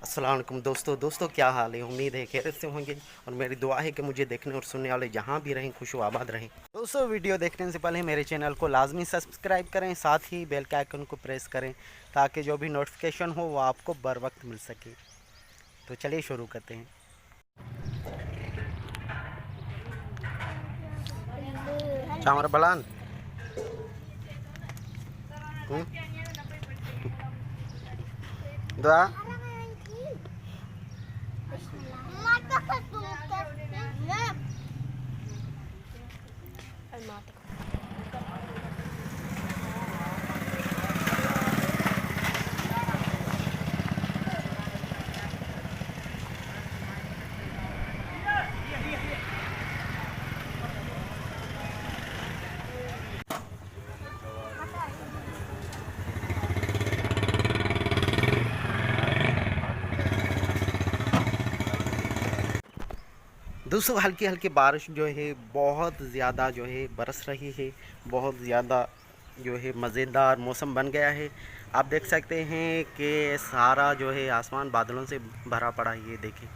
अस्सलाम वालेकुम दोस्तों क्या हाल है। उम्मीद है खैरियत से होंगे और मेरी दुआ है कि मुझे देखने और सुनने वाले जहाँ भी रहें खुश व आबाद रहें। दोस्तों वीडियो देखने से पहले मेरे चैनल को लाजमी सब्सक्राइब करें, साथ ही बेल के आइकन को प्रेस करें ताकि जो भी नोटिफिकेशन हो वो आपको बर वक्त मिल सके। तो चलिए शुरू करते हैं। चामर बलान दुआ दोस्तों हल्की हल्की बारिश जो है बहुत ज़्यादा जो है बरस रही है। बहुत ज़्यादा जो है मज़ेदार मौसम बन गया है। आप देख सकते हैं कि सारा जो है आसमान बादलों से भरा पड़ा है। ये देखिए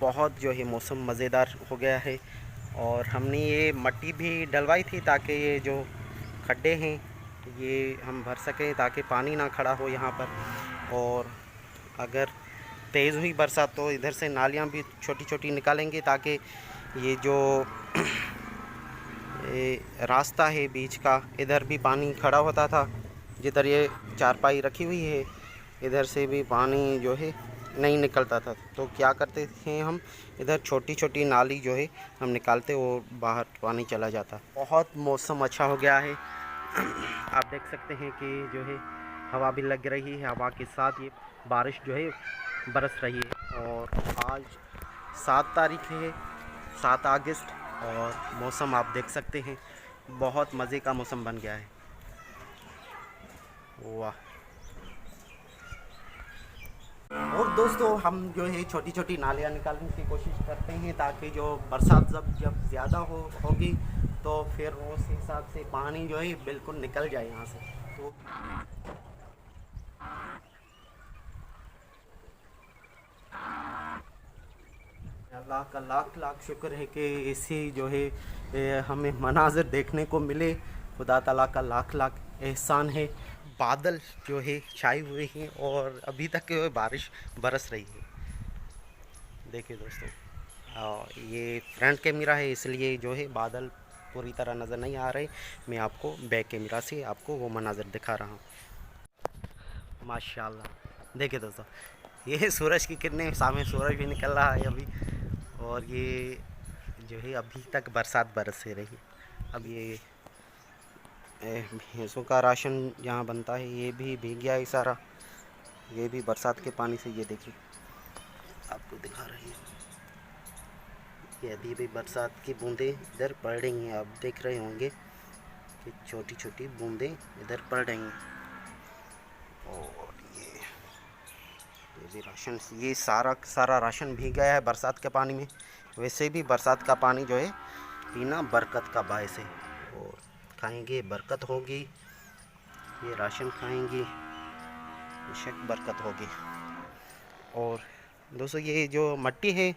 बहुत जो है मौसम मज़ेदार हो गया है। और हमने ये मट्टी भी डलवाई थी ताकि ये जो खड्डे हैं ये हम भर सकें ताकि पानी ना खड़ा हो यहाँ पर। और अगर तेज़ हुई बरसात तो इधर से नालियाँ भी छोटी छोटी निकालेंगे ताकि ये जो रास्ता है बीच का इधर भी पानी खड़ा होता था। जिधर ये चारपाई रखी हुई है इधर से भी पानी जो है नहीं निकलता था। तो क्या करते हैं हम इधर छोटी छोटी नाली जो है हम निकालते और बाहर पानी चला जाता। बहुत मौसम अच्छा हो गया है। आप देख सकते हैं कि जो है हवा भी लग रही है। हवा के साथ ये बारिश जो है बरस रही है। और आज 7 तारीख है, 7 अगस्त, और मौसम आप देख सकते हैं बहुत मज़े का मौसम बन गया है। वाह। और दोस्तों हम जो है छोटी छोटी नालियाँ निकालने की कोशिश करते हैं ताकि जो बरसात जब ज़्यादा होगी तो फिर उस हिसाब से पानी जो है बिल्कुल निकल जाए यहाँ से। तो अल्लाह का लाख लाख शुक्र है कि ऐसी जो है हमें मनाज़िर देखने को मिले। खुदा ताला का लाख लाख एहसान है। बादल जो है छाए हुए हैं और अभी तक बारिश बरस रही है। देखिए दोस्तों ये फ्रंट कैमरा है इसलिए जो है बादल पूरी तरह नज़र नहीं आ रहे। मैं आपको बैक कैमरा से आपको वो मनाज़िर दिखा रहा हूँ। माशाल्लाह देखिए दोस्तों ये सूरज की किरणें, सामने सूरज भी निकल रहा है अभी। और ये जो है अभी तक बरसात बरस से रही। अब ये भैंसों का राशन जहाँ बनता है ये भी भीग गया है सारा। ये भी बरसात के पानी से, ये देखिए आपको दिखा रहे हैं। ये अभी भी बरसात की बूंदें इधर पड़ रही हैं। आप देख रहे होंगे कि छोटी छोटी बूंदें इधर पड़ रही हैं। और ये भी राशन, ये सारा राशन भीग गया है बरसात के पानी में। वैसे भी बरसात का पानी जो है पीना बरकत का बायस है। और खाएंगे बरकत होगी, ये राशन खाएंगे बेशक बरकत होगी। और दोस्तों ये जो मट्टी है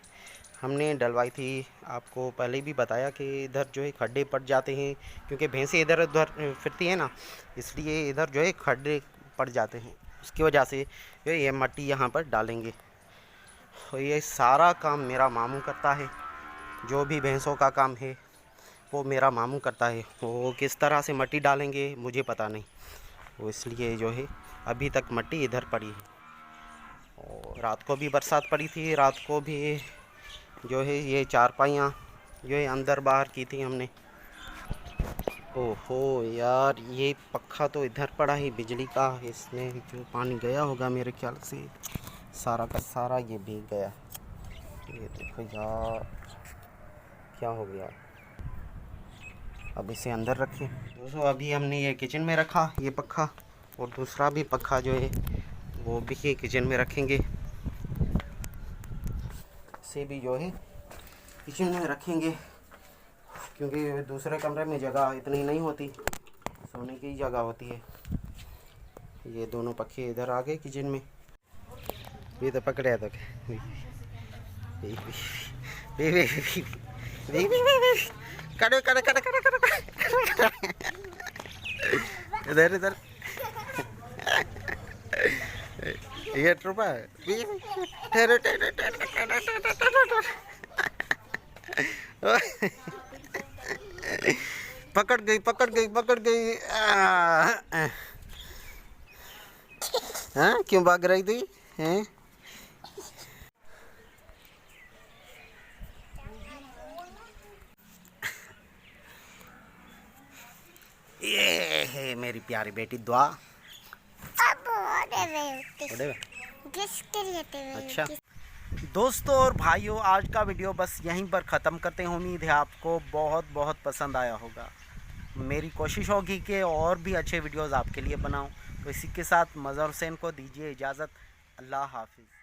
हमने डलवाई थी, आपको पहले भी बताया कि इधर जो है खड्डे पड़ जाते हैं क्योंकि भैंसें इधर उधर फिरती हैं ना, इसलिए इधर जो है खड्डे पड़ जाते हैं। उसकी वजह से जो ये मट्टी यहाँ पर डालेंगे। और ये सारा काम मेरा मामू करता है। जो भी भैंसों का काम है वो मेरा मामू करता है। वो किस तरह से मट्टी डालेंगे मुझे पता नहीं, वो इसलिए जो है अभी तक मट्टी इधर पड़ी है। और रात को भी बरसात पड़ी थी, रात को भी जो है ये चारपाइयाँ जो है अंदर बाहर की थी हमने। ओहो यार ये पक्का तो इधर पड़ा है बिजली का, इसमें जो पानी गया होगा मेरे ख्याल से सारा का सारा ये भीग गया। ये देखो यार क्या हो गया। अब इसे अंदर रखें। दोस्तों अभी हमने ये किचन में रखा ये पक्का, और दूसरा भी पक्का जो है वो भी ये किचन में रखेंगे। इसे भी जो है किचन में रखेंगे क्योंकि दूसरे कमरे में जगह इतनी नहीं होती, सोने की जगह होती है। ये दोनों पखे इधर आ गए किचन में। भी तो पकड़े तो करे करे करे करे करे इधर इधर ये ट्रुपा पकड़ गई पकड़ गई पकड़ गई। हाँ क्यों भाग रही थी हैं? ये है मेरी प्यारी बेटी दुआ। अच्छा दोस्तों और भाइयों, आज का वीडियो बस यहीं पर ख़त्म करते हैं। उम्मीद है आपको बहुत बहुत पसंद आया होगा। मेरी कोशिश होगी कि और भी अच्छे वीडियोस आपके लिए बनाऊं। तो इसी के साथ मज़हर हुसैन को दीजिए इजाज़त। अल्लाह हाफिज़।